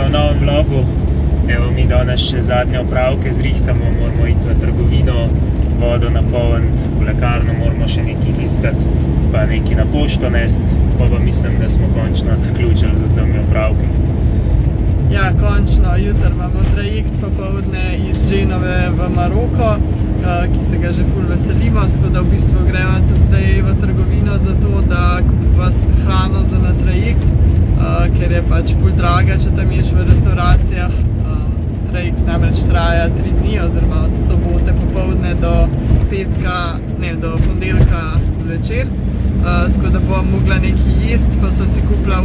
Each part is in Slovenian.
V novem vlogu. Evo, mi danes še zadnje opravke zrihtamo, moramo iti v trgovino, vodo napolniti, v lekarno moramo še nekaj iskati, pa nekaj na pošto nesti, pa mislim, da smo končno zaključili z vsemi opravki. Ja, končno, jutri imamo trajekt popoldne iz Genove v Maroko, ki se ga že ful veselimo, tako da v bistvu gremo tudi zdaj v trgovino za to, da kupimo hrano za na trajekt, ker je pač ful draga, če tam ješ v restauracijah. Trajekt namreč traja 3 dni, oziroma od sobote popoldne do ponedeljka zvečer. Tako da bom mogla nekaj jesti, pa sva si kupila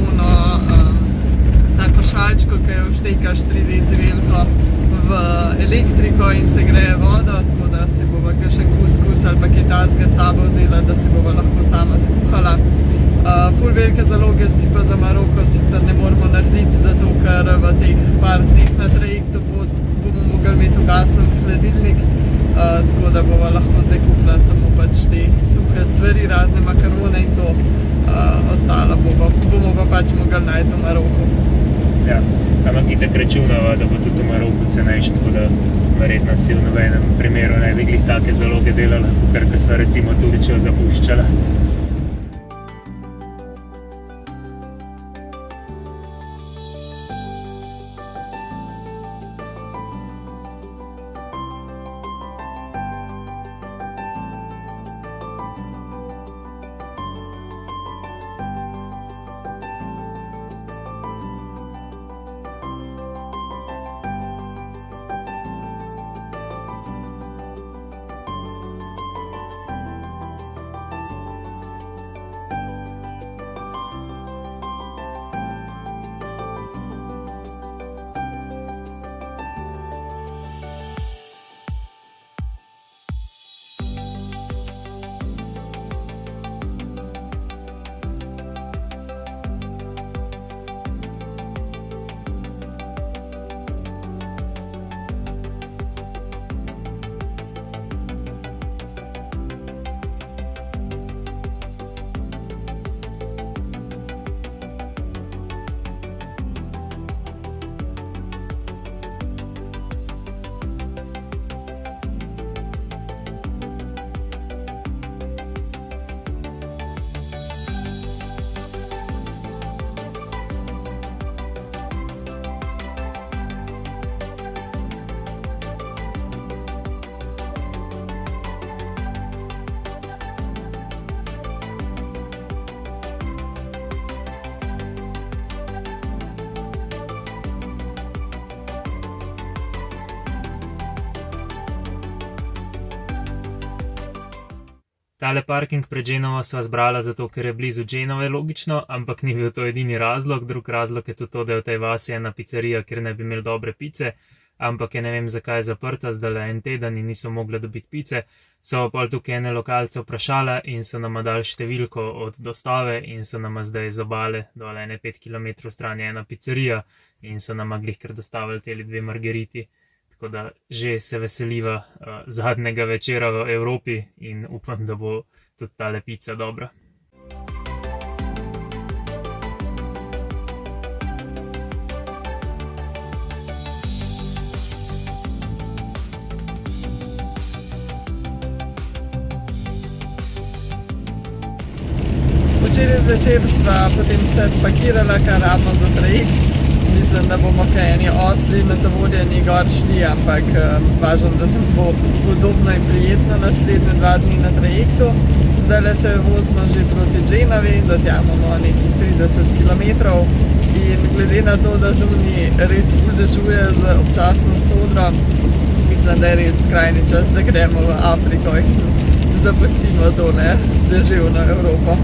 tako šalčko, ki jo vštekaš 3 deci veliko v elektriko in se greje vodo, tako da si bova kakšen kuskus ali pa kaj takega s sabo vzela, da si bova lahko sama skuhala. Ful velike zaloge si pa za Maroko sicer ne moramo narediti, zato ker v teh par dneh na trajektu bomo mogli imeti ugasnjen hladilnik, tako da bova lahko zdaj kupila samo pač te suhe stvari, razne makarone in to, ostalo bomo pa pač mogli najti v Maroku. Ja, ampak itak računava, da bo tudi v Maroku cenejši, tako da verjetno si v nobenem primeru ne bi glih take zaloge delala, kakor ko sva recimo Turčijo zapuščala. Tale parking pred Genovo sva zbrala zato, ker je blizu Genove, logično, ampak ni bil to edini razlog. Drug razlog je tudi to, da je v tej vasi ena pizzerija, kjer ne bi imeli dobre pice, ampak je ne vem zakaj zaprta, zdajle en teden in nismo mogli dobiti pice. So pa tukaj ene lokalce vprašala in so nama dali številko od dostave in so nama zdaj z obale dole ene 5 km stran je ena pizzerija in so nama glih kar dostavili teli 2 margeriti. Tako da že se veseliva zadnjega večera v Evropi in upam, da bo tudi tale pica dobra. Včeraj zvečer sva potem se spakirala, kar rabimo za trajekt. Mislim, da bomo kaj eni osli na tovorjeni gor šli, ampak važno, da nam bo udobno in prijetno naslednje 2 dni na trajektu. Zdajle se vozimo že proti Genovi, do tja imamo nekih 30 km in glede na to, da zunaj res ful dežuje z občasno sodro, mislim, da je res skrajni čas, da gremo v Afriko in zapustimo to deževno Evropo.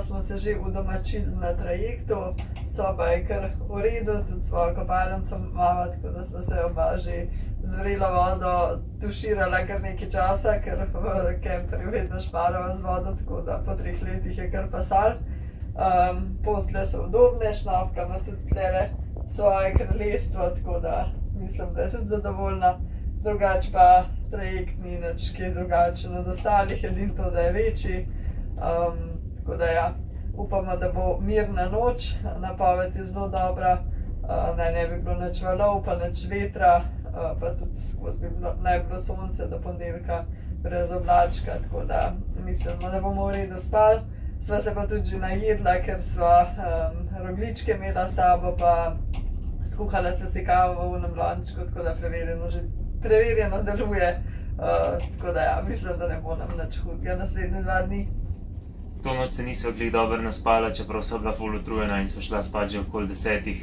nekako smo se že udomačili na trajektu, soba je kar v redu, tudi svojo kopalnico imamo, tako da smo se oba že z vrelo vodo tuširala kar nekaj časa, ker v kemperju vedno šparava z vodo, tako da po 3 letih je kar pasal. Postelje so udobne, Šnofka ima tudi tlele svoje kraljestvo, tako da mislim, da je tudi zadovoljna. Drugače pa trajekt ni nič kaj drugačen od ostalih, edino to, da je večji. Tako da ja, upamo, da bo mirna noč, napoved je zelo dobra, naj ne bi bilo nič valov, pa nič vetra, pa tudi skozi naj bi bilo sonce do ponedeljka brez oblačka, tako da mislimo, da bomo v redu spali. Sva se pa tudi že najedla, ker sva rogljičke imela s sabo, pa skuhala sva si kavo v onem lončku, tako da preverjeno deluje. Tako da ja, mislim, da ne bo nam nič hudega naslednje 2 dni. To noč se nisva glih dobro naspala, čeprav sva bila ful utrujena in sva šla spat že okoli 10,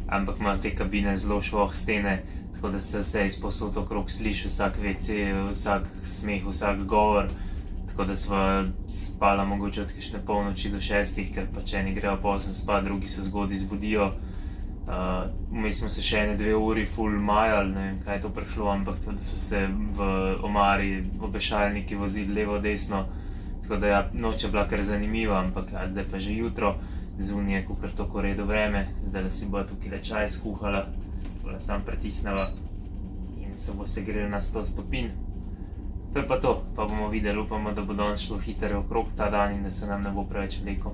ampak imajo te kabine zelo švoh stene, tako da se vse izposod okrog sliši, vsak WC, vsak smeh, vsak govor. Tako da sva spala mogoče od kakšne polnoči do 6, ker pač eni grejo pozno spat, drugi se zgodaj zbudijo. Vmes smo se še ene 2 uri ful majali, ne vem kaj je to prišlo, ampak to, da so se v omari obešalniki vozili levo, desno. Tako da ja, noč je bila kar zanimiva, ampak ja, zdaj pa že jutro, zunaj je kakor tako redo vreme, zdaj si bo tukaj čaj skuhala, tako da sam pritisneva in se bo segrel na 100 stopinj. To je pa to, pa bomo videli, upamo, da bo danes šlo hitro okrog ta dan in da se nam ne bo preveč vleko.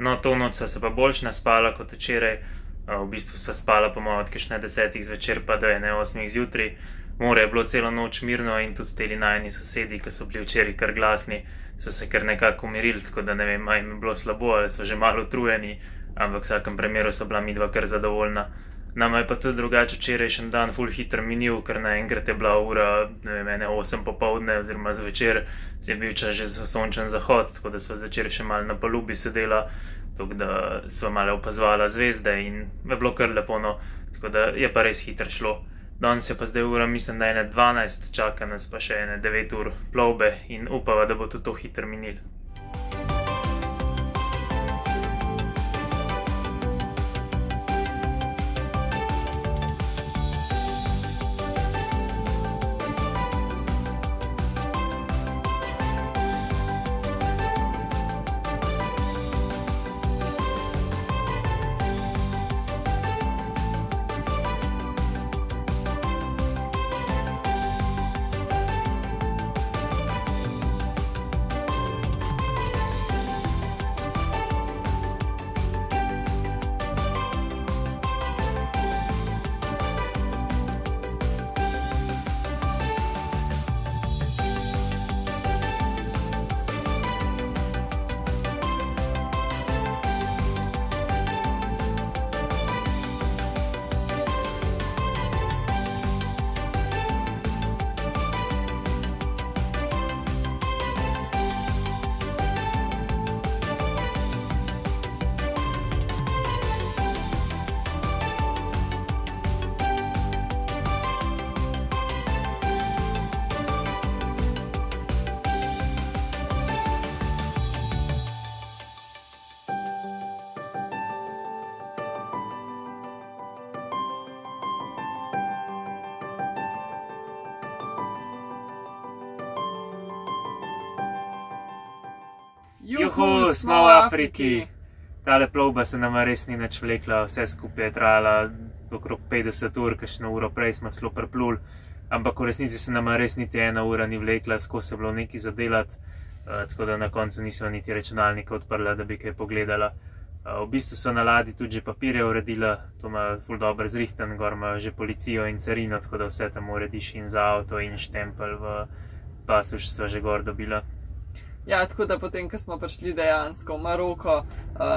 No, to noč sva se pa boljš naspala kot včeraj, v bistvu sva spala po mojem od kakšne 10 zvečer pa do 8 zjutraj. More je bilo celo noč mirno in tudi teli najini sosedi, ki so bili včeraj kar glasni, so se kar nekako umirili, tako da ne vem, ali jim je bilo slabo ali so že malo utrujeni, ampak v vsakem primeru so bila midva kar zadovoljna. Nama je pa tudi drugače včerajšen dan ful hitro minil, ker naenkrat je bila ura, ne vem, 8 popoldne oziroma zvečer, je bil čas že za sončen zahod, tako da sva zvečer še malo na palubi sedela, tako da sva malo opazovala zvezde in je bilo kar lepo, no, tako da je pa res hitro šlo. Danes je pa zdaj ura, mislim, da je 12, čaka nas pa še 9 ur plovbe in upava, da bo tudi to hitro minilo. Juhu, smo v Afriki! Tale plovba se nama res ni nič vlekla, vse skupaj je trajala okrog 50 ur, kakšno uro prej smo celo pripluli, ampak v resnici se nama res niti 1 ura ni vlekla, skozi je bilo nekaj zadelati, tako da na koncu nismo niti računalnika odprla, da bi kaj pogledala. V bistvu so na ladji tudi že papirje uredila, to ima ful dobro zrihtan, gor imajo že policijo in carino, tako da vse tam urediš in za avto in štempelj v pasuš so že gor dobila. Ja, tako da potem, ko smo prišli dejansko v Maroko,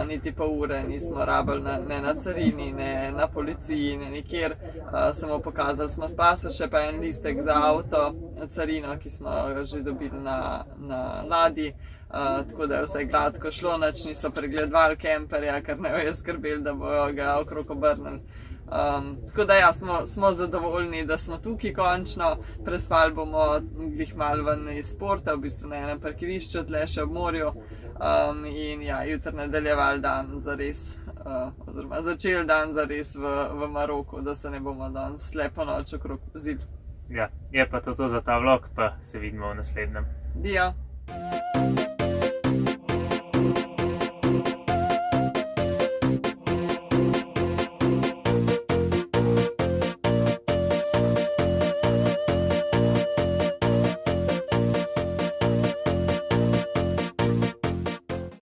niti pol ure nismo rabili ne na carini, ne na policiji, ne nikjer. Samo pokazali smo pasoše, pa en listek za avto, carino, ki smo že dobili na ladji. Tako da je vse gladko šlo, nič niso pregledovali kemperja, ker ne je skrbeli, da bojo ga okrog obrnili. Tako da ja, smo zadovoljni, da smo tukaj končno, prespali bomo glih malo ven iz porta, v bistvu na enem parkirišču, tle še ob morju, in ja, jutri nadaljevali dan zares, oziroma začeli dan zares v Maroku, da se ne bomo danes tle po noč okrog vozili. Ja, je pa to za ta vlog, pa se vidimo v naslednjem. Dio!